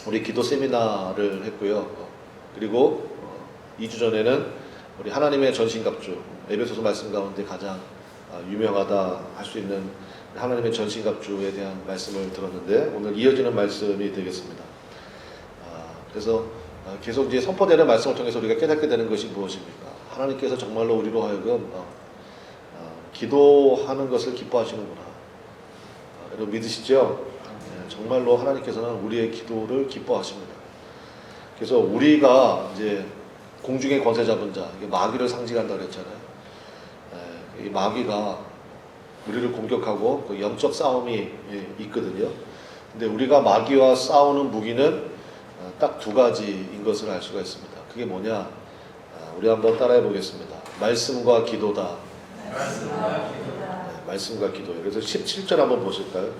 우리 기도 세미나를 했고요. 그리고 2주 전에는 우리 하나님의 전신갑주, 에베소서 말씀 가운데 가장 유명하다 할 수 있는 하나님의 전신갑주에 대한 말씀을 들었는데, 오늘 이어지는 말씀이 되겠습니다. 그래서 계속 이제 선포되는 말씀을 통해서 우리가 깨닫게 되는 것이 무엇입니까? 하나님께서 정말로 우리로 하여금 기도하는 것을 기뻐하시는구나. 여러분 믿으시죠? 정말로 하나님께서는 우리의 기도를 기뻐하십니다. 그래서 우리가 이제 공중의 권세 잡은 자, 마귀를 상징한다고 했잖아요. 이 마귀가 우리를 공격하고 그 영적 싸움이 있거든요. 근데 우리가 마귀와 싸우는 무기는 딱 두 가지인 것을 알 수가 있습니다. 그게 뭐냐? 우리 한번 따라해 보겠습니다. 말씀과 기도다. 말씀과 기도예요. 그래서 17절 한번 보실까요?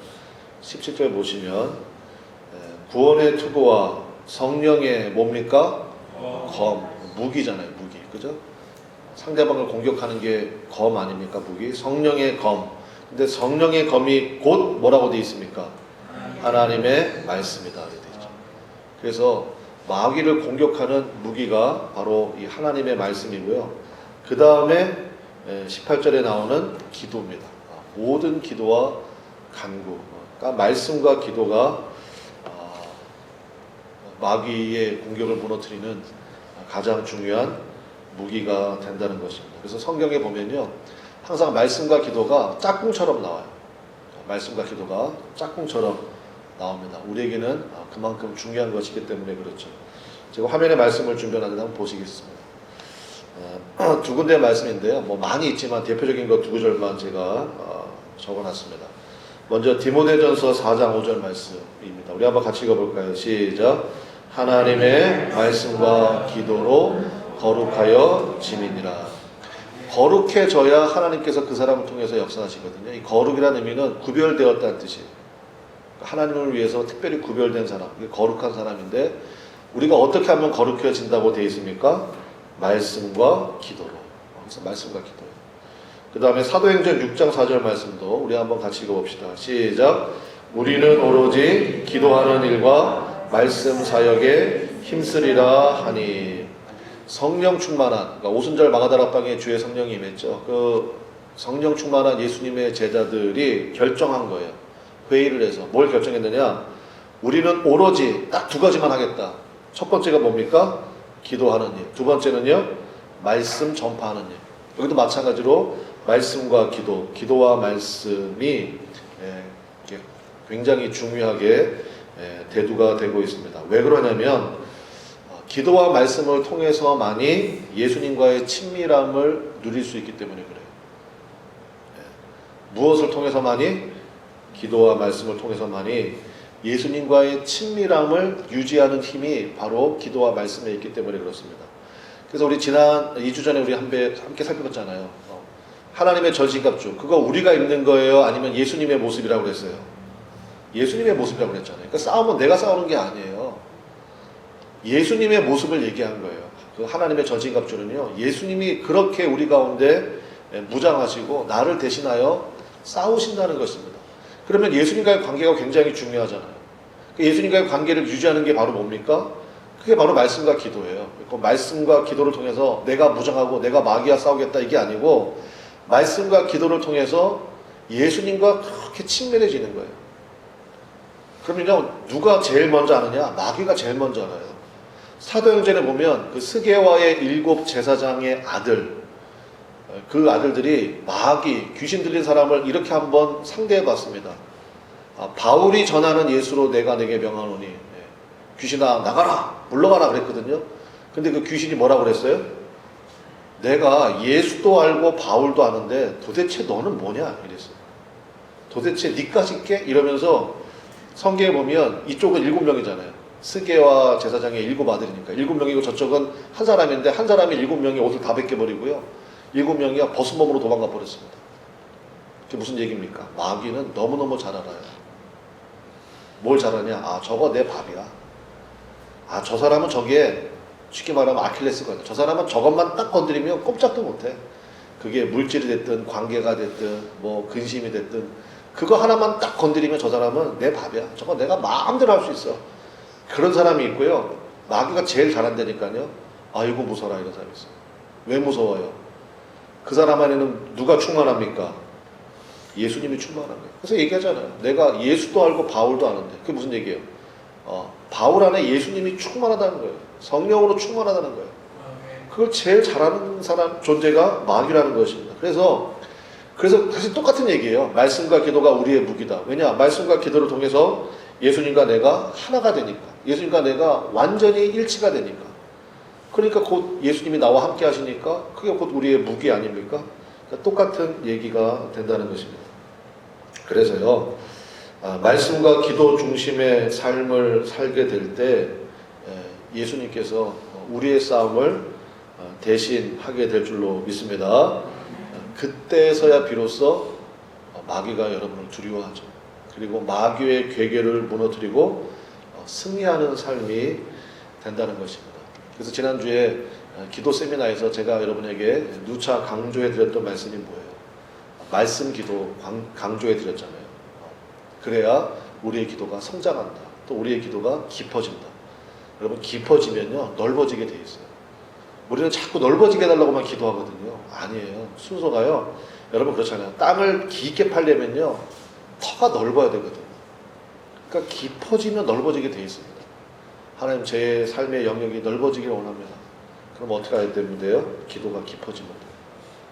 17절 보시면 구원의 투구와 성령의 뭡니까? 검, 무기잖아요. 무기, 그죠? 상대방을 공격하는 게 검 아닙니까? 무기. 성령의 검. 근데 성령의 검이 곧 뭐라고 되어 있습니까? 하나님의 말씀이다. 되어 있죠. 그래서 마귀를 공격하는 무기가 바로 이 하나님의 말씀이고요. 그 다음에 18절에 나오는 기도입니다. 모든 기도와 간구. 그러니까 말씀과 기도가 마귀의 공격을 무너뜨리는 가장 중요한 무기가 된다는 것입니다. 그래서 성경에 보면요, 항상 말씀과 기도가 짝꿍처럼 나와요. 말씀과 기도가 짝꿍처럼 나옵니다. 우리에게는 그만큼 중요한 것이기 때문에 그렇죠. 제가 화면에 말씀을 준비하는데 한번 보시겠습니다. 두 군데의 말씀인데요. 뭐 많이 있지만 대표적인 거 두 구절만 제가 적어놨습니다. 먼저 디모데전서 4장 5절 말씀입니다. 우리 한번 같이 읽어볼까요? 시작. 하나님의 말씀과 기도로 거룩하여 지미니라. 거룩해져야 하나님께서 그 사람을 통해서 역사하시거든요. 이 거룩이라는 의미는 구별되었다는 뜻이에요. 하나님을 위해서 특별히 구별된 사람, 거룩한 사람인데, 우리가 어떻게 하면 거룩해진다고 되어 있습니까? 말씀과 기도로. 그래서 말씀과 기도예요. 그 다음에 사도행전 6장 4절 말씀도 우리 한번 같이 읽어봅시다. 시작. 우리는 오로지 기도하는 일과 말씀 사역에 힘쓰리라 하니. 성령 충만한, 그러니까 오순절 마가다락방에 주의 성령이 임했죠. 그 성령 충만한 예수님의 제자들이 결정한 거예요. 회의를 해서 뭘 결정했느냐? 우리는 오로지 딱 두 가지만 하겠다. 첫 번째가 뭡니까? 기도하는 일. 두 번째는요, 말씀 전파하는 일. 여기도 마찬가지로 말씀과 기도, 기도와 말씀이 굉장히 중요하게 대두가 되고 있습니다. 왜 그러냐면 기도와 말씀을 통해서만이 예수님과의 친밀함을 누릴 수 있기 때문에 그래요. 무엇을 통해서만이? 기도와 말씀을 통해서만이 예수님과의 친밀함을 유지하는 힘이 바로 기도와 말씀에 있기 때문에 그렇습니다. 그래서 우리 지난 2주 전에 우리 함께 살펴봤잖아요. 하나님의 전신갑주, 그거 우리가 입는 거예요? 아니면 예수님의 모습이라고 그랬어요? 예수님의 모습이라고 그랬잖아요. 그러니까 싸움은 내가 싸우는 게 아니에요. 예수님의 모습을 얘기한 거예요. 그 하나님의 전신갑주는요, 예수님이 그렇게 우리 가운데 무장하시고 나를 대신하여 싸우신다는 것입니다. 그러면 예수님과의 관계가 굉장히 중요하잖아요. 예수님과의 관계를 유지하는 게 바로 뭡니까? 그게 바로 말씀과 기도예요. 그 말씀과 기도를 통해서 내가 무장하고 내가 마귀와 싸우겠다 이게 아니고, 말씀과 기도를 통해서 예수님과 그렇게 친밀해지는 거예요. 그러면요, 누가 제일 먼저 아느냐? 마귀가 제일 먼저 알아요. 사도행전에 보면 그 스게와의 7 제사장의 아들, 그 아들들이 마귀, 귀신 들린 사람을 이렇게 한번 상대해 봤습니다. 바울이 전하는 예수로 내가 내게 명하노니, 귀신아 나가라, 물러가라 그랬거든요. 근데 그 귀신이 뭐라고 그랬어요? 내가 예수도 알고 바울도 아는데 도대체 너는 뭐냐? 이랬어요. 도대체 니까지 깨? 이러면서 성경에 보면 이쪽은 7명이잖아요. 스게와 제사장의 7 아들이니까 7명이고 저쪽은 한 사람인데, 한 사람이 7명의 옷을 다 벗겨버리고요, 7명이 벗은 몸으로 도망가 버렸습니다. 그게 무슨 얘기입니까? 마귀는 너무너무 잘 알아요. 뭘 잘 아냐? 저거 내 밥이야. 저 사람은 저기에 쉽게 말하면 아킬레스건이야. 저 사람은 저것만 딱 건드리면 꼼짝도 못해. 그게 물질이 됐든 관계가 됐든 뭐 근심이 됐든 그거 하나만 딱 건드리면 저 사람은 내 밥이야. 저거 내가 마음대로 할 수 있어. 그런 사람이 있고요. 마귀가 제일 잘한다니까요. 아이고 무서워라 이런 사람이 있어요. 왜 무서워요? 그 사람 안에는 누가 충만합니까? 예수님이 충만한 거예요. 그래서 얘기하잖아요. 내가 예수도 알고 바울도 아는데 그게 무슨 얘기예요? 바울 안에 예수님이 충만하다는 거예요. 성령으로 충만하다는 거예요. 그걸 제일 잘하는 사람 존재가 마귀라는 것입니다. 그래서 사실 똑같은 얘기예요. 말씀과 기도가 우리의 무기다. 왜냐? 말씀과 기도를 통해서 예수님과 내가 하나가 되니까. 예수님과 내가 완전히 일치가 되니까. 그러니까 곧 예수님이 나와 함께 하시니까 그게 곧 우리의 무기 아닙니까? 그러니까 똑같은 얘기가 된다는 것입니다. 그래서요. 말씀과 기도 중심의 삶을 살게 될 때 예수님께서 우리의 싸움을 대신 하게 될 줄로 믿습니다. 그때서야 비로소 마귀가 여러분을 두려워하죠. 그리고 마귀의 괴계를 무너뜨리고 승리하는 삶이 된다는 것입니다. 그래서 지난주에 기도 세미나에서 제가 여러분에게 누차 강조해 드렸던 말씀이 뭐예요? 말씀 기도 강조해 드렸잖아요. 그래야 우리의 기도가 성장한다. 또 우리의 기도가 깊어진다. 여러분 깊어지면요 넓어지게 돼 있어요. 우리는 자꾸 넓어지게 해달라고만 기도하거든요. 아니에요. 순서가요. 여러분 그렇잖아요. 땅을 깊게 파려면요 터가 넓어야 되거든요. 그러니까 깊어지면 넓어지게 돼 있습니다. 하나님 제 삶의 영역이 넓어지기를 원합니다. 그럼 어떻게 해야 되는데요? 기도가 깊어지면 돼요.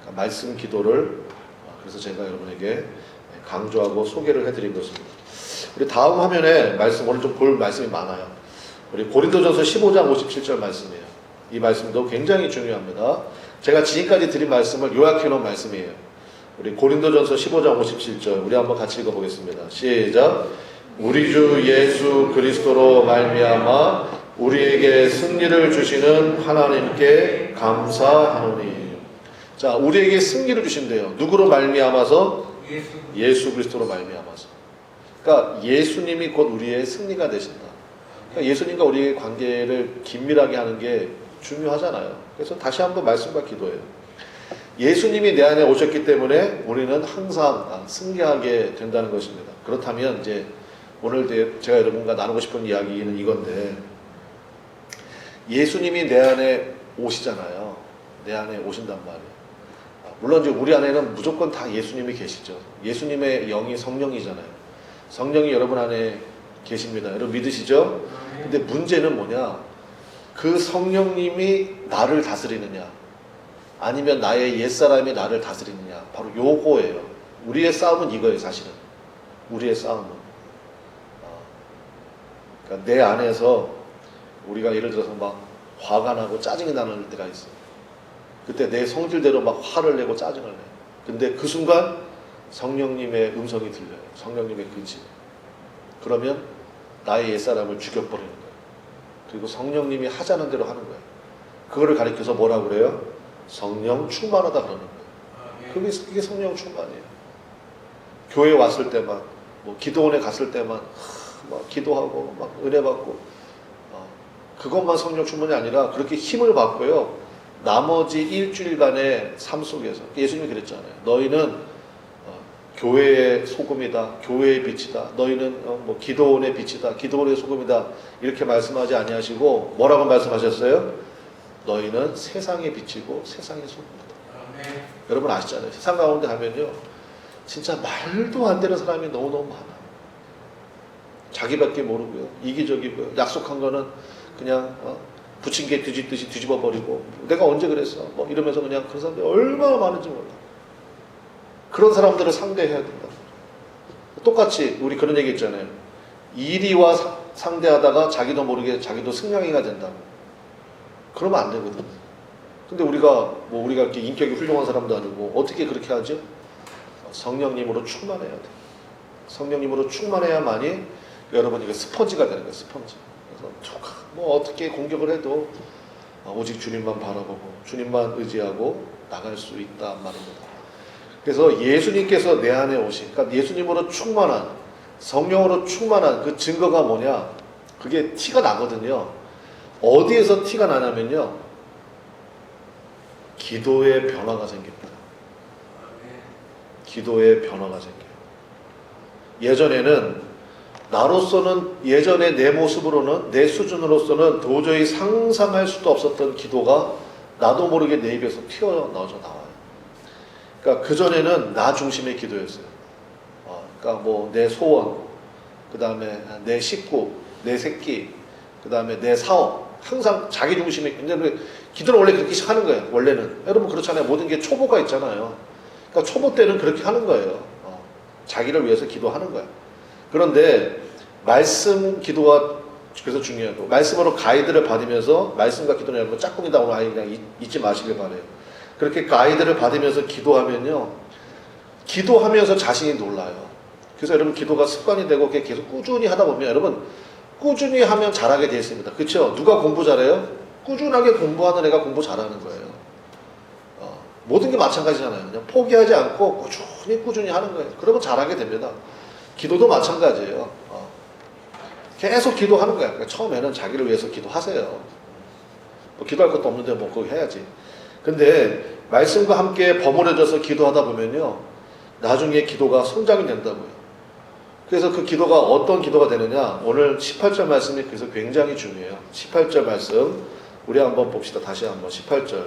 그러니까 말씀 기도를 그래서 제가 여러분에게 강조하고 소개를 해드린 것입니다. 우리 다음 화면에 말씀 오늘 좀 볼 말씀이 많아요. 우리 고린도전서 15장 57절 말씀이에요. 이 말씀도 굉장히 중요합니다. 제가 지금까지 드린 말씀을 요약해 놓은 말씀이에요. 우리 고린도전서 15장 57절 우리 한번 같이 읽어보겠습니다. 시작. 우리 주 예수 그리스도로 말미암아 우리에게 승리를 주시는 하나님께 감사하노니. 자, 우리에게 승리를 주신대요. 누구로 말미암아서? 예수 그리스도로 말미암아서. 그러니까 예수님이 곧 우리의 승리가 되신다. 그러니까 예수님과 우리의 관계를 긴밀하게 하는 게 중요하잖아요. 그래서 다시 한번 말씀과 기도해요. 예수님이 내 안에 오셨기 때문에 우리는 항상 승리하게 된다는 것입니다. 그렇다면 이제 오늘 제가 여러분과 나누고 싶은 이야기는 이건데, 예수님이 내 안에 오시잖아요. 내 안에 오신단 말이에요. 물론 이제 우리 안에는 무조건 다 예수님이 계시죠. 예수님의 영이 성령이잖아요. 성령이 여러분 안에 계십니다. 여러분 믿으시죠? 근데 문제는 뭐냐? 그 성령님이 나를 다스리느냐, 아니면 나의 옛사람이 나를 다스리느냐, 바로 요거예요. 우리의 싸움은 이거예요. 사실은 우리의 싸움은 그러니까 내 안에서 우리가 예를 들어서 막 화가 나고 짜증이 나는 때가 있어요. 그때 내 성질대로 막 화를 내고 짜증을 내요. 근데 그 순간 성령님의 음성이 들려요. 성령님의 근심. 그러면 나의 옛사람을 죽여버리는 거예요. 그리고 성령님이 하자는 대로 하는 거예요. 그거를 가리켜서 뭐라고 그래요? 성령 충만하다 그러는 거예요. 그게 성령 충만이에요. 교회 왔을 때만, 뭐 기도원에 갔을 때만 막 기도하고 막 은혜 받고 그것만 성령 충만이 아니라 그렇게 힘을 받고요. 나머지 일주일간의 삶 속에서 예수님이 그랬잖아요. 너희는 교회의 소금이다, 교회의 빛이다. 너희는 뭐 기도원의 빛이다, 기도원의 소금이다. 이렇게 말씀하지 아니하시고 뭐라고 말씀하셨어요? 너희는 세상의 빛이고 세상의 소금이다. 여러분 아시잖아요. 세상 가운데 가면요, 진짜 말도 안 되는 사람이 너무너무 많아. 자기밖에 모르고요, 이기적이고요, 약속한 거는 그냥 부친 게 뒤집듯이 뒤집어버리고, 내가 언제 그랬어? 뭐 이러면서 그냥 그런 사람들이 얼마나 많은지 몰라. 그런 사람들을 상대해야 된다. 똑같이 우리 그런 얘기 있잖아요. 이리와 상대하다가 자기도 모르게 자기도 승냥이가 된다. 그러면 안 되거든. 근데 우리가 이렇게 인격이 훌륭한 사람도 아니고 어떻게 그렇게 하죠? 성령님으로 충만해야 돼. 성령님으로 충만해야만이 여러분이 스펀지가 되는 거예요. 스펀지. 그래서 뭐 어떻게 공격을 해도 오직 주님만 바라보고 주님만 의지하고 나갈 수 있단 말입니다. 그래서 예수님께서 내 안에 오신, 그러니까 예수님으로 충만한, 성령으로 충만한 그 증거가 뭐냐? 그게 티가 나거든요. 어디에서 티가 나냐면요, 기도의 변화가 생깁니다. 기도의 변화가 생겨요. 예전에는 나로서는 예전에 내 모습으로는 내 수준으로서는 도저히 상상할 수도 없었던 기도가 나도 모르게 내 입에서 튀어나와서 나와요. 그러니까 그전에는 나 중심의 기도였어요. 그러니까 뭐 내 소원, 그 다음에 내 식구, 내 새끼, 그 다음에 내 사업, 항상 자기 중심의. 근데 기도는 원래 그렇게 하는 거예요. 원래는 여러분 그렇잖아요. 모든 게 초보가 있잖아요. 그러니까 초보 때는 그렇게 하는 거예요. 자기를 위해서 기도하는 거예요. 그런데 말씀 기도가 그래서 중요하고, 말씀으로 가이드를 받으면서, 말씀과 기도는 여러분 짝꿍이다 오늘 아예 그냥 잊지 마시길 바래요. 그렇게 가이드를 받으면서 기도하면요, 기도하면서 자신이 놀라요. 그래서 여러분 기도가 습관이 되고 계속 꾸준히 하다 보면 여러분 꾸준히 하면 잘하게 되어 있습니다. 그렇죠? 누가 공부 잘해요? 꾸준하게 공부하는 애가 공부 잘하는 거예요. 모든 게 마찬가지잖아요. 그냥 포기하지 않고 꾸준히 하는 거예요. 그러면 잘하게 됩니다. 기도도 마찬가지예요. 계속 기도하는 거야. 그러니까 처음에는 자기를 위해서 기도하세요. 뭐 기도할 것도 없는데 뭐 그거 해야지. 근데 말씀과 함께 버무려져서 기도하다 보면요, 나중에 기도가 성장이 된다고요. 그래서 그 기도가 어떤 기도가 되느냐, 오늘 18절 말씀이 그래서 굉장히 중요해요. 18절 말씀 우리 한번 봅시다. 다시 한번 18절.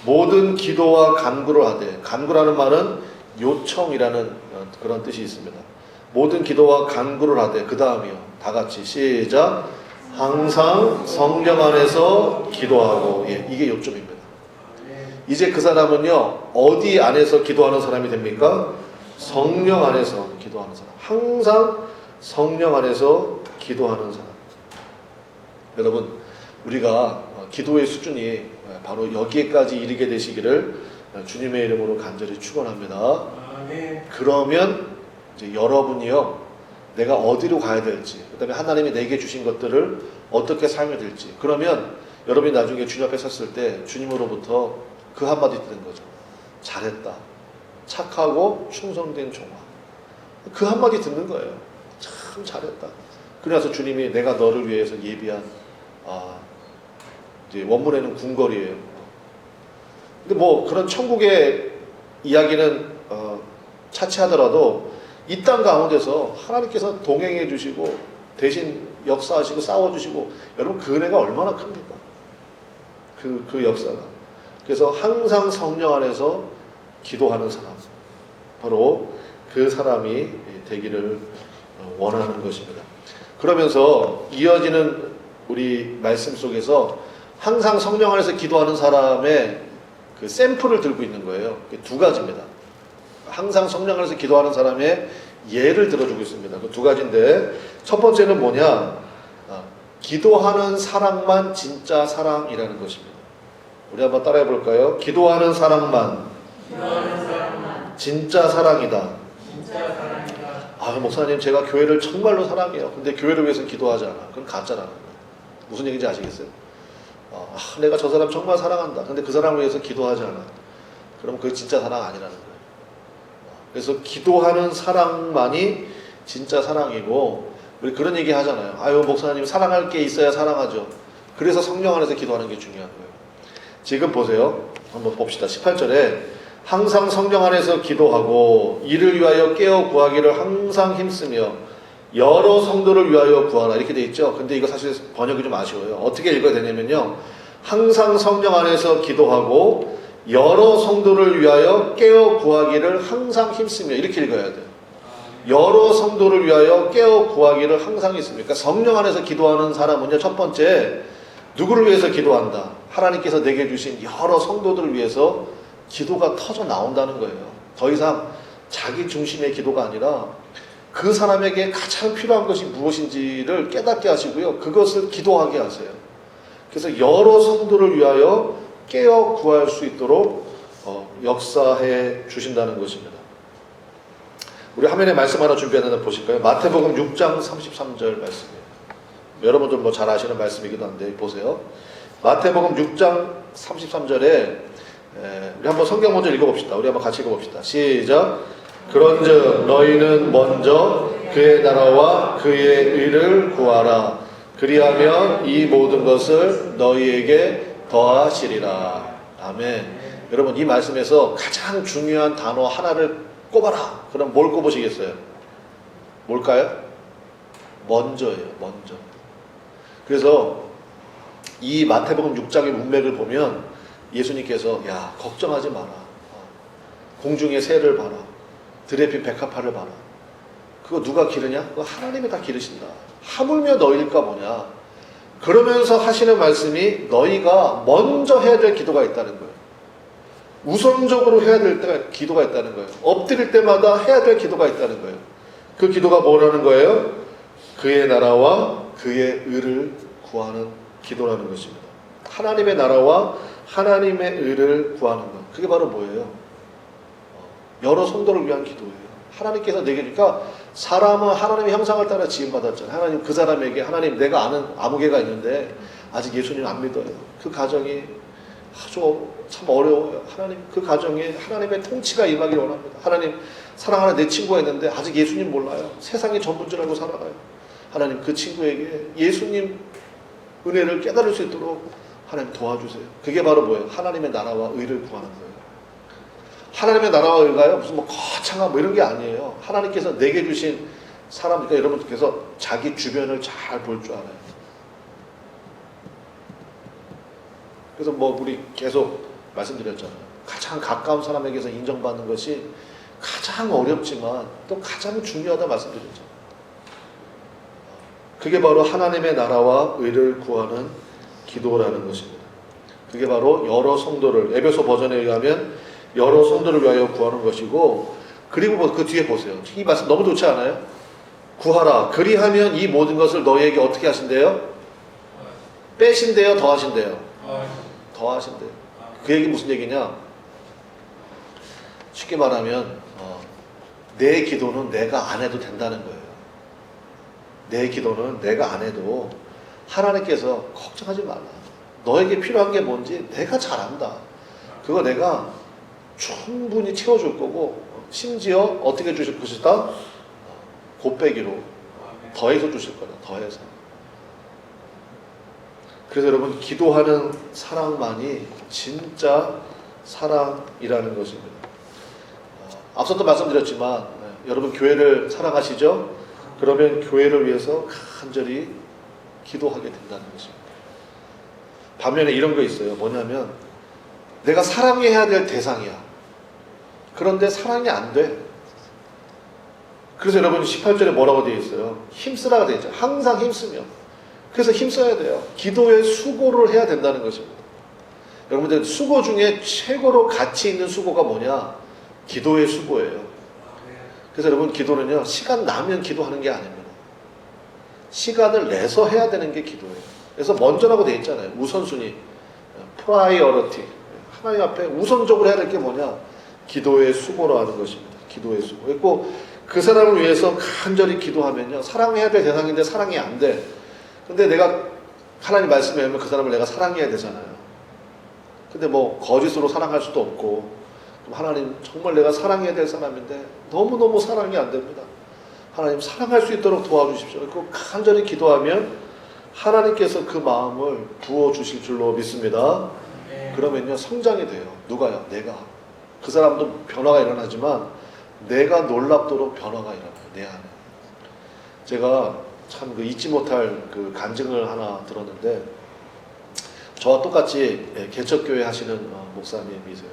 모든 기도와 간구를 하되, 간구라는 말은 요청이라는 그런 뜻이 있습니다. 모든 기도와 간구를 하되, 그 다음이요, 다 같이 시작. 항상 성령 안에서 기도하고. 예, 이게 요점입니다. 이제 그 사람은요, 어디 안에서 기도하는 사람이 됩니까? 성령 안에서 기도하는 사람. 항상 성령 안에서 기도하는 사람. 여러분, 우리가 기도의 수준이 바로 여기에까지 이르게 되시기를 주님의 이름으로 간절히 축원합니다. 그러면 이제 여러분이요, 내가 어디로 가야 될지, 그 다음에 하나님이 내게 주신 것들을 어떻게 살면 될지, 그러면 여러분이 나중에 주님 앞에 섰을 때 주님으로부터 그 한마디 듣는 거죠. 잘했다. 착하고 충성된 종아. 그 한마디 듣는 거예요. 참 잘했다. 그래서 주님이 내가 너를 위해서 예비한, 이제 원문에는 궁궐이에요. 근데 뭐 그런 천국의 이야기는 차치하더라도 이 땅 가운데서 하나님께서 동행해 주시고 대신 역사하시고 싸워주시고, 여러분 그 은혜가 얼마나 큽니까? 그 역사가. 그래서 항상 성령 안에서 기도하는 사람, 바로 그 사람이 되기를 원하는 것입니다. 그러면서 이어지는 우리 말씀 속에서 항상 성령 안에서 기도하는 사람의 그 샘플을 들고 있는 거예요. 두 가지입니다. 항상 성령 안에서 기도하는 사람의 예를 들어주고 있습니다. 그 두 가지인데, 첫 번째는 뭐냐? 기도하는 사랑만 진짜 사랑이라는 것입니다. 우리 한번 따라해 볼까요? 기도하는 사랑만 진짜 사랑이다. 목사님 제가 교회를 정말로 사랑해요. 근데 교회를 위해서 기도하지 않아. 그건 가짜라는 거예요. 무슨 얘기인지 아시겠어요? 내가 저 사람 정말 사랑한다. 근데 그 사람을 위해서 기도하지 않아. 그럼 그게 진짜 사랑 아니라는 거예요. 그래서 기도하는 사랑만이 진짜 사랑이고, 우리 그런 얘기 하잖아요. 목사님 사랑할 게 있어야 사랑하죠. 그래서 성령 안에서 기도하는 게 중요한 거예요. 지금 보세요. 한번 봅시다. 18절에 항상 성령 안에서 기도하고 이를 위하여 깨어 구하기를 항상 힘쓰며 여러 성도를 위하여 구하라, 이렇게 돼 있죠. 근데 이거 사실 번역이 좀 아쉬워요. 어떻게 읽어야 되냐면요, 항상 성령 안에서 기도하고 여러 성도를 위하여 깨어 구하기를 항상 힘쓰며, 이렇게 읽어야 돼요. 여러 성도를 위하여 깨어 구하기를 항상 힘쓰며. 그러니까 성령 안에서 기도하는 사람은요, 첫 번째 누구를 위해서 기도한다? 하나님께서 내게 주신 여러 성도들을 위해서 기도가 터져 나온다는 거예요. 더 이상 자기 중심의 기도가 아니라 그 사람에게 가장 필요한 것이 무엇인지를 깨닫게 하시고요, 그것을 기도하게 하세요. 그래서 여러 성도를 위하여 깨어 구할 수 있도록 역사해 주신다는 것입니다. 우리 화면에 말씀 하나 준비했는데 보실까요? 마태복음 6장 33절 말씀이에요. 여러분들 뭐 잘 아시는 말씀이기도 한데 보세요. 마태복음 6장 33절에 우리 한번 성경 먼저 읽어봅시다. 우리 한번 같이 읽어봅시다. 시작. 그런즉 너희는 먼저 그의 나라와 그의 의를 구하라. 그리하면 이 모든 것을 너희에게 더하시리라. 아멘. 여러분 이 말씀에서 가장 중요한 단어 하나를 꼽아라. 그럼 뭘 꼽으시겠어요? 뭘까요? 먼저예요. 먼저. 그래서 이 마태복음 6장의 문맥을 보면 예수님께서 야 걱정하지 마라. 공중의 새를 봐라. 들에 핀 백합화를 봐라. 그거 누가 기르냐? 그거 하나님이 다 기르신다. 하물며 너희일까 뭐냐. 그러면서 하시는 말씀이 너희가 먼저 해야 될 기도가 있다는 거예요. 우선적으로 해야 될 기도가 있다는 거예요. 엎드릴 때마다 해야 될 기도가 있다는 거예요. 그 기도가 뭐라는 거예요? 그의 나라와 그의 의를 구하는 기도라는 것입니다. 하나님의 나라와 하나님의 의를 구하는 것. 그게 바로 뭐예요? 여러 성도를 위한 기도예요. 하나님께서 내게 주니까 사람은 하나님의 형상을 따라 지음받았잖아요. 하나님 그 사람에게 하나님 내가 아는 아무개가 있는데 아직 예수님 안 믿어요. 그 가정이 아주 참 어려워요. 하나님 그 가정에 하나님의 통치가 임하기를 원합니다. 하나님 사랑하는 내 친구가 있는데 아직 예수님 몰라요. 세상이 전부인 줄 알고 살아가요. 하나님 그 친구에게 예수님 은혜를 깨달을 수 있도록 하나님 도와주세요. 그게 바로 뭐예요? 하나님의 나라와 의를 구하는 거예요. 하나님의 나라와 의가요 무슨 뭐 거창한 뭐 이런 게 아니에요. 하나님께서 내게 주신 사람, 그러니까 여러분께서 자기 주변을 잘 볼 줄 알아요. 그래서 뭐 우리 계속 말씀드렸잖아요. 가장 가까운 사람에게서 인정받는 것이 가장 어렵지만 또 가장 중요하다 말씀드렸죠. 그게 바로 하나님의 나라와 의를 구하는 기도라는 것입니다. 그게 바로 여러 성도를, 에베소 버전에 의하면 여러 성도를 위하여 구하는 것이고, 그리고 그 뒤에 보세요. 이 말씀 너무 좋지 않아요? 구하라. 그리하면 이 모든 것을 너희에게 어떻게 하신대요? 빼신대요? 더 하신대요? 더 하신대요. 그 얘기 무슨 얘기냐? 쉽게 말하면 내 기도는 내가 안 해도 된다는 거예요. 내 기도는 내가 안 해도 하나님께서 걱정하지 말라. 너에게 필요한 게 뭔지 내가 잘 안다. 그거 내가 충분히 채워줄 거고, 심지어 어떻게 주실 것이다? 곱빼기로 더해서 주실 거다. 더해서. 그래서 여러분 기도하는 사랑만이 진짜 사랑이라는 것입니다. 앞서도 말씀드렸지만 여러분 교회를 사랑하시죠? 그러면 교회를 위해서 간절히 기도하게 된다는 것입니다. 반면에 이런 거 있어요. 뭐냐면 내가 사랑해야 될 대상이야. 그런데 사랑이 안 돼. 그래서 여러분 18절에 뭐라고 되어 있어요? 힘쓰라가 되어 있죠. 항상 힘쓰며. 그래서 힘써야 돼요. 기도에 수고를 해야 된다는 것입니다. 여러분들 수고 중에 최고로 가치 있는 수고가 뭐냐? 기도의 수고예요. 그래서 여러분 기도는요, 시간 나면 기도하는 게 아닙니다. 시간을 내서 해야 되는 게 기도예요. 그래서 먼저라고 되어 있잖아요. 우선순위, 프라이어리티. 하나님 앞에 우선적으로 해야 될 게 뭐냐? 기도의 수고로 하는 것입니다. 기도의 수고. 그리고 그 사람을 위해서 간절히 기도하면요, 사랑해야 될 대상인데 사랑이 안 돼. 근데 내가 하나님 말씀에 하면 그 사람을 내가 사랑해야 되잖아요. 근데 뭐 거짓으로 사랑할 수도 없고, 하나님 정말 내가 사랑해야 될 사람인데 너무너무 사랑이 안 됩니다. 하나님 사랑할 수 있도록 도와주십시오. 그리고 간절히 기도하면 하나님께서 그 마음을 부어주실 줄로 믿습니다. 그러면요 성장이 돼요. 누가요? 내가. 그 사람도 변화가 일어나지만 내가 놀랍도록 변화가 일어나요. 내 안에. 제가 참 그 잊지 못할 그 간증을 하나 들었는데, 저와 똑같이 개척교회 하시는 목사님이세요.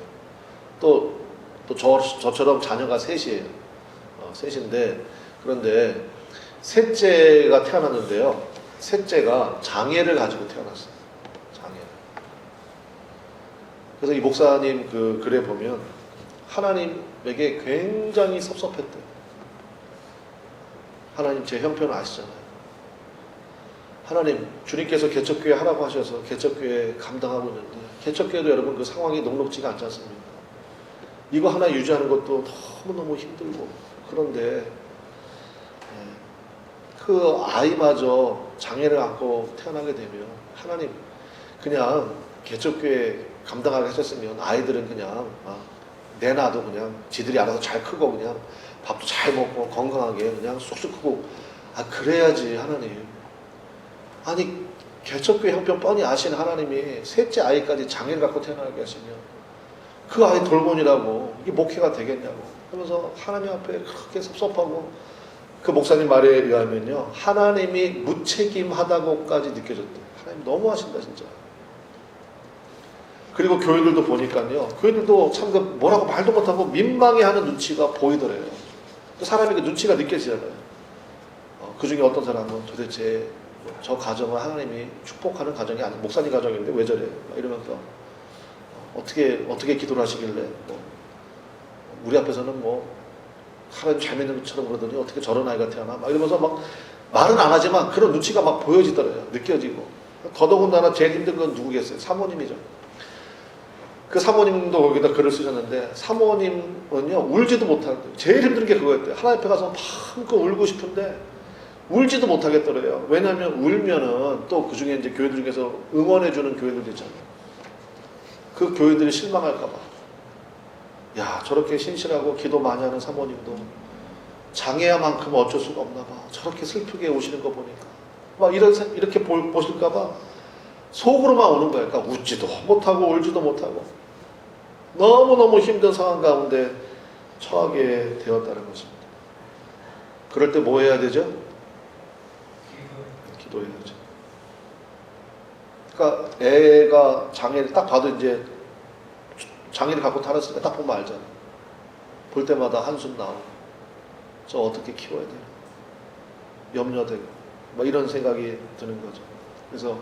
또 저처럼 자녀가 셋이에요. 셋인데, 그런데 셋째가 태어났는데요. 셋째가 장애를 가지고 태어났어요. 장애를. 그래서 이 목사님 그 글에 보면 하나님에게 굉장히 섭섭했대요. 하나님 제 형편 아시잖아요. 하나님 주님께서 개척교회 하라고 하셔서 개척교회 감당하고 있는데, 개척교회도 여러분 그 상황이 녹록지가 않지 않습니까? 이거 하나 유지하는 것도 너무너무 힘들고, 그런데 그 아이마저 장애를 갖고 태어나게 되면 하나님 그냥 개척교회 감당하게 하셨으면 아이들은 그냥 내놔도 그냥 지들이 알아서 잘 크고 그냥 밥도 잘 먹고 건강하게 그냥 쑥쑥 크고, 그래야지 하나님. 아니 개척교회 형편 뻔히 아시는 하나님이 셋째 아이까지 장애를 갖고 태어나게 하시면 그 아이 돌보니라고 이게 목회가 되겠냐고 하면서 하나님 앞에 그렇게 섭섭하고 그 목사님 말에 의하면요, 하나님이 무책임하다고까지 느껴졌대요. 하나님 너무 하신다 진짜. 그리고 교인들도 보니까요, 교인들도 참 뭐라고 말도 못하고 민망해하는 눈치가 보이더래요. 사람이 그 눈치가 느껴지잖아요. 그 중에 어떤 사람은 도대체 저 가정은 하나님이 축복하는 가정이 아니고 목사님 가정인데 왜 저래? 막 이러면서 어떻게 기도를 하시길래 우리 앞에서는 하나님 잘 믿는 것처럼 그러더니 어떻게 저런 아이가 태어나? 막 이러면서 막 말은 안 하지만 그런 눈치가 막 보여지더래요. 느껴지고. 더더군다나 제일 힘든 건 누구겠어요? 사모님이죠. 그 사모님도 거기다 글을 쓰셨는데, 사모님은요 울지도 못하는, 제일 힘든 게 그거였대요. 하나님 앞에 가서 마음껏 울고 싶은데 울지도 못하겠더래요. 왜냐하면 울면은 또 그 중에 이제 교회들 중에서 응원해주는 교회들도 있잖아요. 그 교회들이 실망할까봐. 야, 저렇게 신실하고 기도 많이 하는 사모님도 장애야만큼 어쩔 수가 없나봐. 저렇게 슬프게 오시는 거 보니까 막 이렇게 보실까봐 속으로만 오는 거예요. 그러니까 웃지도 못하고 울지도 못하고 너무너무 힘든 상황 가운데 처하게 되었다는 것입니다. 그럴 때 뭐 해야 되죠? 기도해야죠. 그러니까 애가 장애를 딱 봐도 이제 장애를 갖고 타났으니까 딱 보면 알잖아요. 볼 때마다 한숨 나오고 저 어떻게 키워야 되나 염려되고 막 이런 생각이 드는 거죠. 그래서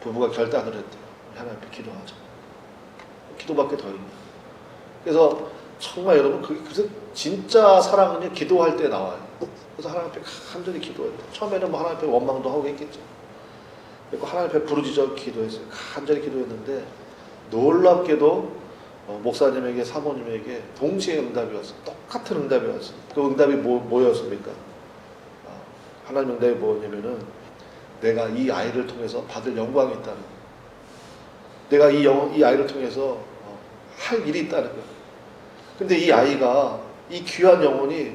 부부가 결단을 했대요. 하나님 앞에 기도하자. 기도밖에 더 있나. 그래서 정말 여러분 그래서 진짜 사랑은요 기도할 때 나와요. 그래서 하나님 앞에 간절히 기도해요. 처음에는 하나님 앞에 원망도 하고 했겠죠. 그리고 하나님 앞에 부르짖어 기도했어요. 간절히 기도했는데 놀랍게도 목사님에게 사모님에게 동시에 응답이 왔어요. 똑같은 응답이 왔어요. 그 응답이 뭐였습니까? 하나님 응답이 뭐냐면은 내가 이 아이를 통해서 받을 영광이 있다는 거예요. 내가 이 아이를 통해서 할 일이 있다는 거예요. 근데 이 아이가 이 귀한 영혼이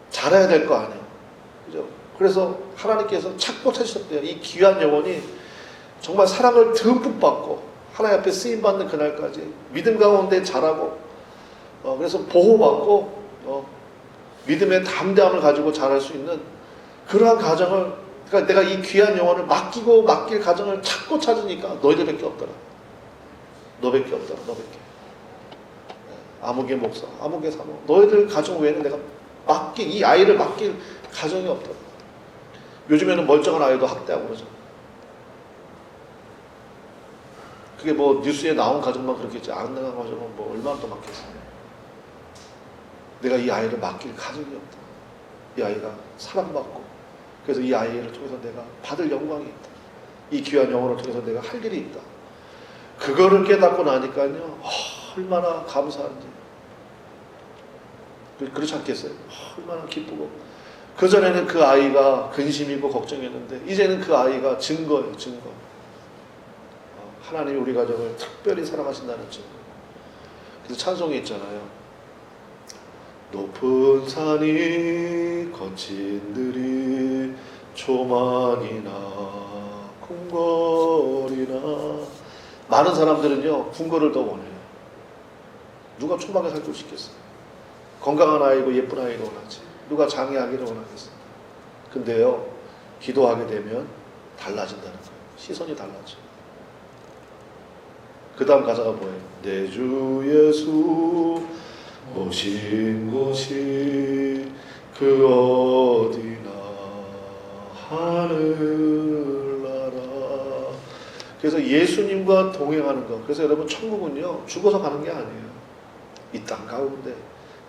자라야 될 거 아니에요. 그죠? 그래서 하나님께서 찾고 찾으셨대요. 이 귀한 영혼이 정말 사랑을 듬뿍 받고 하나님 앞에 쓰임받는 그날까지 믿음 가운데 자라고 그래서 보호받고 믿음의 담대함을 가지고 자랄 수 있는 그러한 가정을, 그러니까 내가 이 귀한 영혼을 맡길 가정을 찾고 찾으니까 너희들밖에 없더라. 너밖에 없더라. 너밖에. 아무개 목사, 아무개 사모, 너희들 가정 외에는 내가 이 아이를 맡길 가정이 없더라. 요즘에는 멀쩡한 아이도 학대하고 그러죠. 그게 뉴스에 나온 가정만 그렇겠지. 안 나간 가정은 얼마나 더 많겠어요. 내가 이 아이를 맡길 가정이 없다. 이 아이가 사랑받고 그래서 이 아이를 통해서 내가 받을 영광이 있다. 이 귀한 영혼을 통해서 내가 할 일이 있다. 그거를 깨닫고 나니까요 얼마나 감사한지. 그렇지 않겠어요? 얼마나 기쁘고. 그전에는 그 아이가 근심이고 걱정했는데 이제는 그 아이가 증거예요. 증거. 하나님이 우리 가정을 특별히 사랑하신다는 증거. 그래서 찬송이 있잖아요. 높은 산이 거친 들이 초막이나 궁궐이나. 많은 사람들은요 궁궐을 더 원해요. 누가 초막에 살고 싶겠어요? 건강한 아이고 예쁜 아이를 원하지. 누가 장애아기를 원하겠어요? 근데요 기도하게 되면 달라진다는 거예요. 시선이 달라져. 그 다음 가사가 뭐예요? 내 주 예수 오신 곳이 그 어디나 하늘나라. 그래서 예수님과 동행하는 것. 그래서 여러분 천국은요 죽어서 가는 게 아니에요. 이 땅 가운데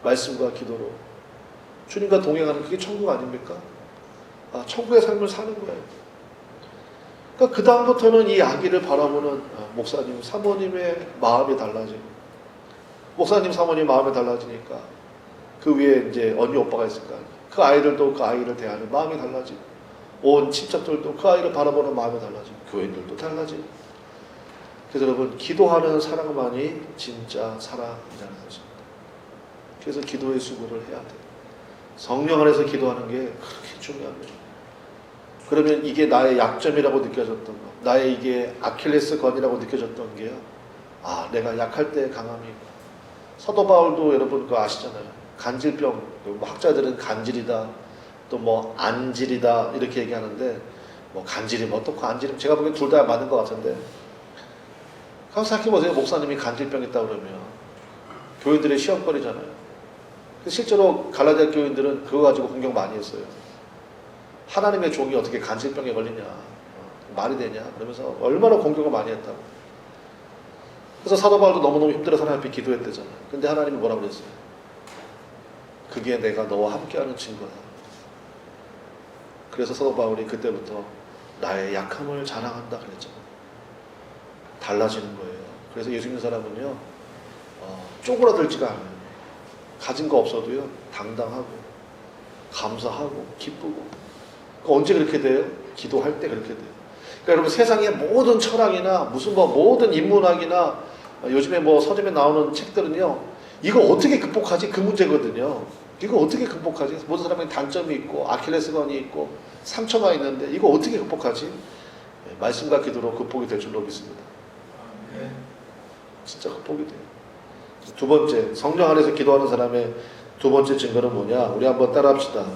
말씀과 기도로 주님과 동행하는 그게 천국 아닙니까? 천국의 삶을 사는 거예요. 그러니까 그 다음부터는 이 아기를 바라보는 목사님, 사모님의 마음이 달라지고, 목사님, 사모님 마음이 달라지니까 그 위에 이제 언니 오빠가 있을 거 아니에요. 그 아이들도 그 아이를 대하는 마음이 달라지고, 온 친척들도 그 아이를 바라보는 마음이 달라지고, 교인들도 달라지고. 그래서 여러분 기도하는 사랑만이 진짜 사랑이라는 것입니다. 그래서 기도의 수고를 해야 돼요. 성령 안에서 기도하는 게 그렇게 중요한 거죠. 그러면 이게 나의 약점이라고 느껴졌던 거, 나의 이게 아킬레스건이라고 느껴졌던 게요. 내가 약할 때 강함이 있고. 사도 바울도 여러분 그거 아시잖아요. 간질병, 학자들은 간질이다, 또 뭐 안질이다 이렇게 얘기하는데 뭐 간질이면 어떻고 안질이면 제가 보기엔 둘 다 맞는 것 같은데 가서 생각해보세요. 목사님이 간질병 있다 그러면 교인들의 시험거리잖아요. 실제로 갈라디아 교인들은 그거 가지고 공격 많이 했어요. 하나님의 종이 어떻게 간질병에 걸리냐, 말이 되냐 그러면서 얼마나 공격을 많이 했다고. 그래서 사도 바울도 너무너무 힘들어서 하나님 앞에 기도했대잖아요. 근데 하나님이 뭐라고 그랬어요? 그게 내가 너와 함께하는 증거야. 그래서 사도 바울이 그때부터 나의 약함을 자랑한다 그랬잖아요. 달라지는 거예요. 그래서 예수 믿는 사람은요, 쪼그라들지가 않아요. 가진 거 없어도요, 당당하고 감사하고 기쁘고. 언제 그렇게 돼요? 기도할 때 그렇게 돼요. 그러니까 여러분, 세상의 모든 철학이나 무슨 모든 인문학이나 요즘에 서점에 나오는 책들은요, 이거 어떻게 극복하지? 그 문제거든요. 이거 어떻게 극복하지? 모든 사람에게 단점이 있고 아킬레스건이 있고 상처가 있는데 이거 어떻게 극복하지? 말씀과 기도로 극복이 될 줄로 믿습니다. 진짜 극복이 돼요. 두 번째, 성령 안에서 기도하는 사람의 두 번째 증거는 뭐냐? 우리 한번 따라합시다.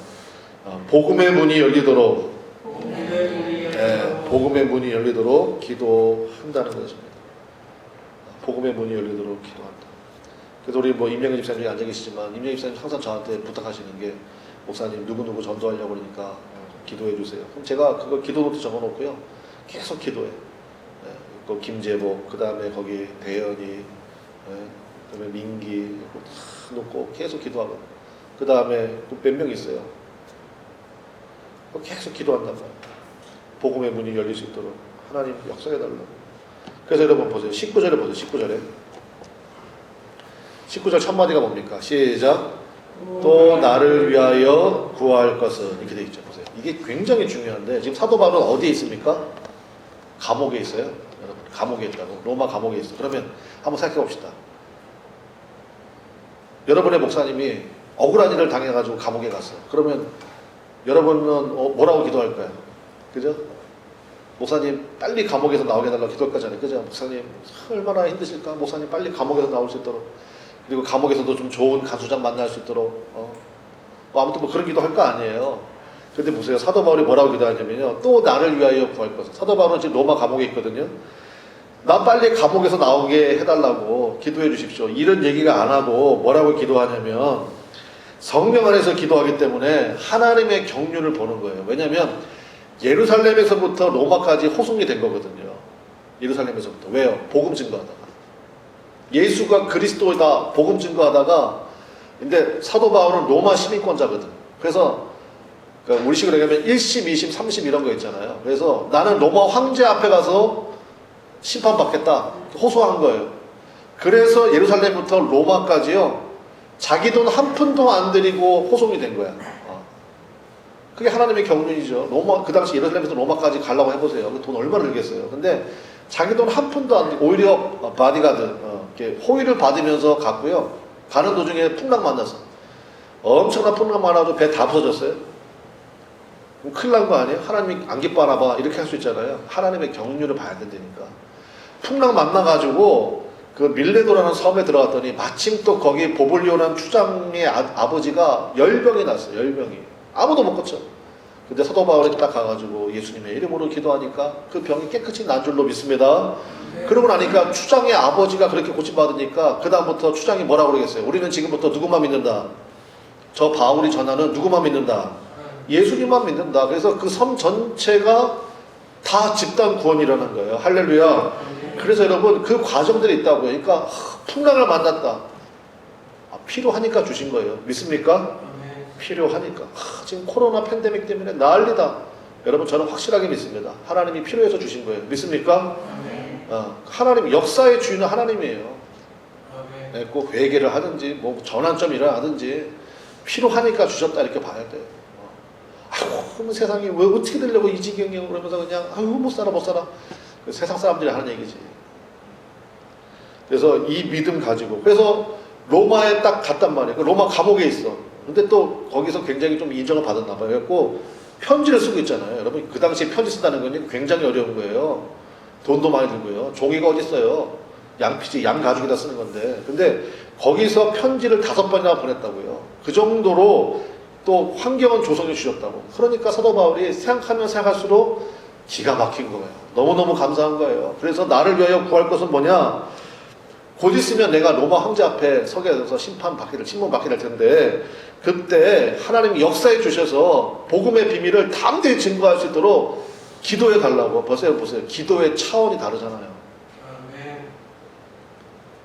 복음의 문이 열리도록, 복음의 문이 열리도록 기도한다는 것입니다. 복음의 문이 열리도록 기도한다. 그래서 우리 임명희 집사님이 앉아 계시지만 임명희 집사님 항상 저한테 부탁하시는 게 목사님 누구누구 전도하려고 그러니까 기도해 주세요. 그럼 제가 그거 기도노트 적어놓고요. 계속 기도해. 또 김재복, 그 다음에 거기 대현이, 그 다음에 민기 다 놓고 계속 기도하고, 그 다음에 몇 명 있어요. 계속 기도한단 말이에요. 복음의 문이 열릴 수 있도록 하나님 역사해달라고. 그래서 여러분 보세요. 19절에 보세요. 19절 첫 마디가 뭡니까? 시작. 또 나를 위하여 구할 것은, 이렇게 되어 있죠. 보세요. 이게 굉장히 중요한데 지금 사도 바울은 어디에 있습니까? 감옥에 있어요. 여러분, 감옥에 있다고. 로마 감옥에 있어. 그러면 한번 생각해 봅시다. 여러분의 목사님이 억울한 일을 당해가지고 감옥에 갔어. 그러면 여러분은 뭐라고 기도할까요? 그죠? 목사님 빨리 감옥에서 나오게 해달라고 기도할 거잖아요. 그죠? 목사님 얼마나 힘드실까? 목사님 빨리 감옥에서 나올 수 있도록, 그리고 감옥에서도 좀 좋은 간수장 만날 수 있도록, 아무튼 그런 기도 할 거 아니에요. 근데 보세요. 사도 바울이 뭐라고 기도하냐면요, 또 나를 위하여 구할 것을. 사도 바울은 지금 로마 감옥에 있거든요. 나 빨리 감옥에서 나오게 해달라고 기도해 주십시오. 이런 얘기가 안 하고 뭐라고 기도하냐면 성령 안에서 기도하기 때문에 하나님의 경륜을 보는 거예요. 왜냐하면 예루살렘에서부터 로마까지 호송이 된 거거든요. 예루살렘에서부터. 왜요? 복음 증거하다가. 예수가 그리스도이다 복음 증거하다가, 근데 사도 바울은 로마 시민권자거든. 그래서 우리 식으로 얘기하면 1심, 2심, 3심 이런 거 있잖아요. 그래서 나는 로마 황제 앞에 가서 심판받겠다 호소한 거예요. 그래서 예루살렘부터 로마까지요, 자기 돈 한 푼도 안 들이고 호송이 된 거야. 그게 하나님의 경륜이죠. 로마, 그 당시 예루살렘에서 로마까지 가려고 해보세요. 돈 얼마나 들겠어요. 근데 자기 돈 한 푼도 안 들고 오히려 바디가드, 이렇게 호의를 받으면서 갔고요. 가는 도중에 풍랑 만났어. 엄청난 풍랑 만나도 배 다 부서졌어요. 그럼 큰일 난 거 아니에요? 하나님이 안 기뻐하나 봐. 이렇게 할 수 있잖아요. 하나님의 경륜을 봐야 된다니까. 풍랑 만나가지고 그 밀레도라는 섬에 들어갔더니 마침 또 거기 보블리오라는 추장의 아버지가 열병이 났어요. 열병이. 아무도 못 고쳐. 근데 사도 바울이 딱 가가지고 예수님의 이름으로 기도하니까 그 병이 깨끗이 난 줄로 믿습니다. 그러고 나니까 추장의 아버지가 그렇게 고침받으니까 그 다음부터 추장이 뭐라고 그러겠어요? 우리는 지금부터 누구만 믿는다? 저 바울이 전하는 누구만 믿는다? 예수님만 믿는다. 그래서 그 섬 전체가 다 집단 구원이라는 거예요. 할렐루야. 그래서 여러분 그 과정들이 있다고요. 그러니까 풍랑을 만났다. 필요하니까 주신 거예요. 믿습니까? 필요하니까. 지금 코로나 팬데믹 때문에 난리다. 여러분 저는 확실하게 믿습니다. 하나님이 필요해서 주신 거예요. 믿습니까? 하나님, 역사의 주인은 하나님이에요. 네, 꼭 회개를 하든지 뭐 전환점을 하든지 필요하니까 주셨다 이렇게 봐야 돼요. 아이고 그러면 세상이 왜 어떻게 되려고 이 지경이요 그러면서 그냥 아이고 못 살아 세상 사람들이 하는 얘기지. 그래서 이 믿음 가지고, 그래서 로마에 딱 갔단 말이에요. 로마 감옥에 있어. 근데 또 거기서 굉장히 좀 인정을 받았나 봐요. 그래갖고 편지를 쓰고 있잖아요. 여러분 그 당시에 편지 쓴다는 건 굉장히 어려운 거예요. 돈도 많이 들고요. 종이가 어디 있어요. 양피지, 양 가죽에다 쓰는 건데. 근데 거기서 편지를 5번이나 보냈다고요. 그 정도로 또 환경은 조성해 주셨다고. 그러니까 사도 바울이 생각하면 생각할수록 기가 막힌 거예요. 너무너무 감사한 거예요. 그래서 나를 위하여 구할 것은 뭐냐? 곧 있으면 내가 로마 황제 앞에 서게 돼서 신문 받게 될 텐데, 그때 하나님이 역사해 주셔서 복음의 비밀을 담대히 증거할 수 있도록 기도해 달라고. 보세요. 기도의 차원이 다르잖아요.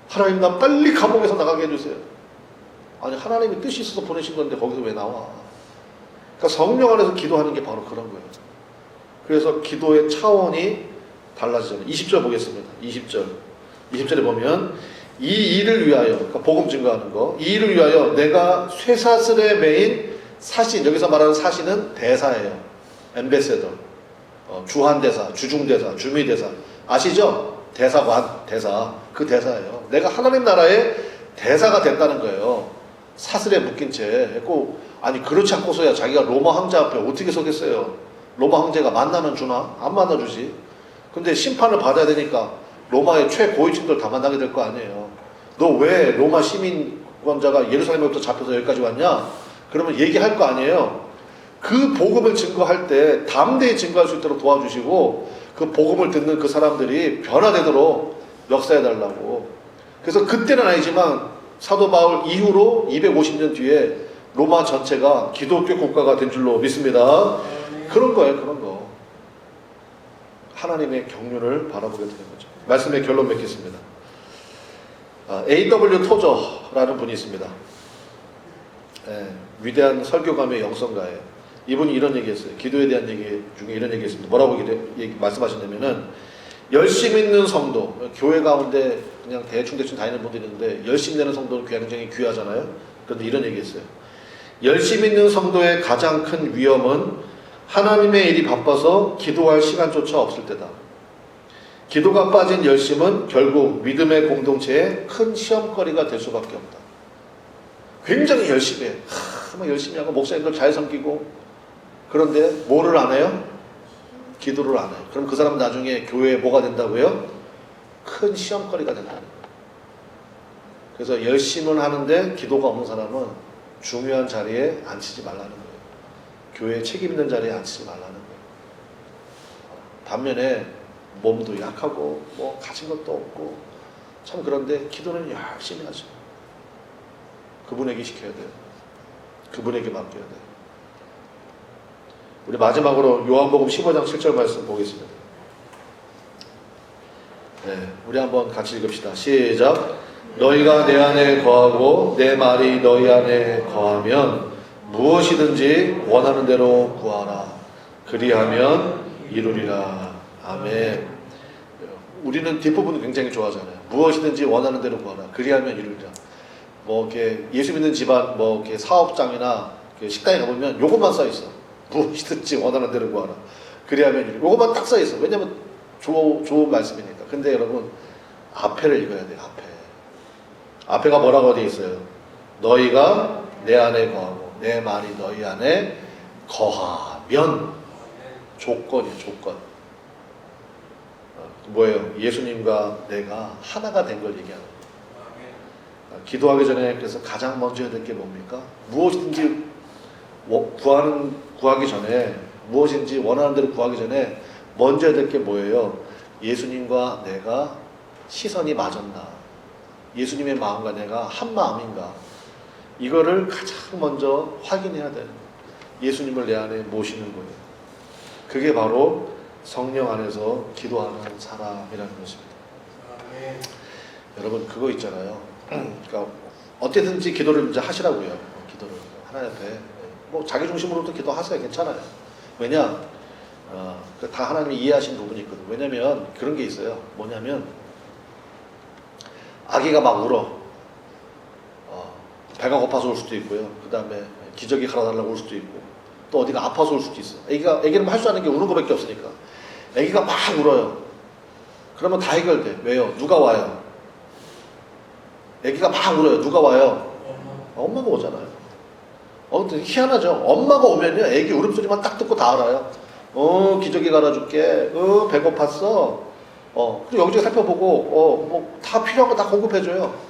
하나님, 나 빨리 감옥에서 나가게 해주세요. 아니, 하나님이 뜻이 있어서 보내신 건데 거기서 왜 나와? 그러니까 성령 안에서 기도하는 게 바로 그런 거예요. 그래서 기도의 차원이 달라지잖아요. 20절 보겠습니다. 20절에 보면 이 일을 위하여, 그러니까 복음 증거하는 거, 이 일을 위하여 내가 쇠사슬에 매인 사신, 여기서 말하는 사신은 대사예요. 엠베세더, 주한대사, 주중대사, 주미대사, 아시죠? 대사관, 대사, 그 대사예요. 내가 하나님 나라의 대사가 됐다는 거예요. 사슬에 묶인 채 했고, 아니 그렇지 않고서야 자기가 로마 황제 앞에 어떻게 서겠어요? 로마 황제가 만나면 주나? 안 만나주지. 근데 심판을 받아야 되니까 로마의 최고위층들 다 만나게 될 거 아니에요. 너 왜 로마 시민권자가 예루살렘부터 잡혀서 여기까지 왔냐? 그러면 얘기할 거 아니에요. 그 복음을 증거할 때 담대히 증거할 수 있도록 도와주시고, 그 복음을 듣는 그 사람들이 변화되도록 역사해달라고. 그래서 그때는 아니지만 사도 바울 이후로 250년 뒤에 로마 전체가 기독교 국가가 된 줄로 믿습니다. 그런 거예요. 그런 거. 하나님의 경륜을 바라보게 되는 거죠. 말씀의 결론 맺겠습니다. A.W. 토저라는 분이 있습니다. 위대한 설교가며 영성가예요. 이분이 이런 얘기했어요. 기도에 대한 얘기 중에 이런 얘기했습니다. 뭐라고 말씀하셨냐면은, 열심 있는 성도, 교회 가운데 그냥 대충 다니는 분들이 있는데 열심 내는 성도는 굉장히 귀하잖아요. 그런데 이런 얘기했어요. 열심 있는 성도의 가장 큰 위험은 하나님의 일이 바빠서 기도할 시간조차 없을 때다. 기도가 빠진 열심은 결국 믿음의 공동체에 큰 시험거리가 될 수밖에 없다. 굉장히 열심히 해. 막 열심히 하고 목사님들 잘 섬기고, 그런데 뭐를 안 해요? 기도를 안 해요. 그럼 그 사람 나중에 교회에 뭐가 된다고요? 큰 시험거리가 된다는 거예요. 그래서 열심은 하는데 기도가 없는 사람은 중요한 자리에 앉히지 말라는 거예요. 교회에 책임 있는 자리에 앉히지 말라는 거예요. 반면에 몸도 약하고 뭐 가진 것도 없고 참 그런데 기도는 열심히 하죠. 그분에게 시켜야 돼요. 그분에게 맡겨야 돼요. 우리 마지막으로 요한복음 15장 7절 말씀 보겠습니다. 우리 한번 같이 읽읍시다. 시작. 너희가 내 안에 거하고 내 말이 너희 안에 거하면 무엇이든지 원하는 대로 구하라. 그리하면 이루리라. 아멘. 우리는 뒷부분을 굉장히 좋아하잖아요. 무엇이든지 원하는 대로 구하라. 그리하면 이루리라. 뭐 이렇게 예수 믿는 집안 뭐 이렇게 사업장이나 식당에 가보면 요것만 써 있어. 무엇이든지 원하는 대로 구하라. 그리하면 이루리라. 요것만 딱 써 있어. 왜냐면 좋은 말씀이니까. 근데 여러분 앞에를 읽어야 돼요. 앞에가 뭐라고 되어 있어요? 너희가 내 안에 거하고 내 말이 너희 안에 거하면. 조건이에요. 조건. 뭐예요? 예수님과 내가 하나가 된 걸 얘기하는 거예요. 기도하기 전에 그래서 가장 먼저 해야 될 게 뭡니까? 무엇이든지 구하기 전에, 무엇인지 원하는 대로 구하기 전에 먼저 해야 될 게 뭐예요? 예수님과 내가 시선이 맞았나? 예수님의 마음과 내가 한 마음인가? 이거를 가장 먼저 확인해야 되는 거예요. 예수님을 내 안에 모시는 거예요. 그게 바로 성령 안에서 기도하는 사람이라는 것입니다. 여러분 그거 있잖아요. 그러니까 어떻게든지 기도를 이제 하시라고요. 기도를 하나님 앞에 뭐 자기 중심으로도 기도하세요. 괜찮아요. 왜냐? 다 하나님이 이해하신 부분이 있거든. 왜냐면 그런 게 있어요. 뭐냐면 아기가 막 울어. 배가 고파서 올 수도 있고요. 그 다음에 기저귀 갈아달라고 올 수도 있고, 또 어디가 아파서 올 수도 있어. 애기는 할 수 있는 게 우는 것밖에 없으니까. 애기가 막 울어요. 그러면 다 해결돼. 왜요? 누가 와요? 애기가 막 울어요. 누가 와요? 엄마가 오잖아요. 희한하죠. 엄마가 오면요, 애기 울음소리만 딱 듣고 다 알아요. 기저귀 갈아줄게. 배고팠어. 그리고 여기저기 살펴보고, 뭐 다 필요한 거 다 공급해줘요.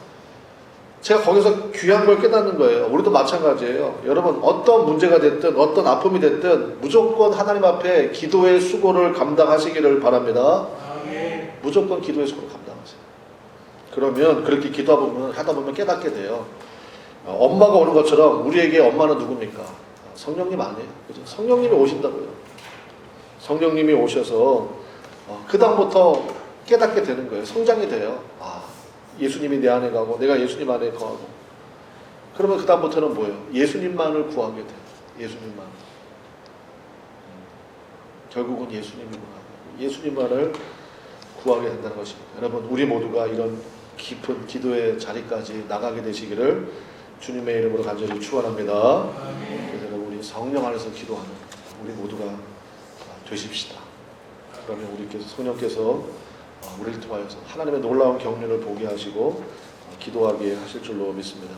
제가 거기서 귀한 걸 깨닫는 거예요. 우리도 마찬가지예요. 여러분 어떤 문제가 됐든 어떤 아픔이 됐든 무조건 하나님 앞에 기도의 수고를 감당하시기를 바랍니다. 무조건 기도의 수고를 감당하세요. 그러면 그렇게 하다 보면 깨닫게 돼요. 엄마가 오는 것처럼 우리에게 엄마는 누굽니까? 성령님 아니에요. 그죠? 성령님이 오신다고요. 성령님이 오셔서 그 다음부터 깨닫게 되는 거예요. 성장이 돼요. 예수님이 내 안에 가고 내가 예수님 안에 거하고 그러면 그 다음부터는 뭐예요? 예수님만을 구하게 돼요. 예수님만. 결국은 예수님이구나. 예수님만을 구하게 된다는 것입니다. 여러분 우리 모두가 이런 깊은 기도의 자리까지 나가게 되시기를 주님의 이름으로 간절히 축원합니다. 그래서 여러분 우리 성령 안에서 기도하는 우리 모두가 되십시다. 그러면 우리께서 성령께서 우리를 통하여서 하나님의 놀라운 경륜을 보게 하시고 기도하게 하실 줄로 믿습니다.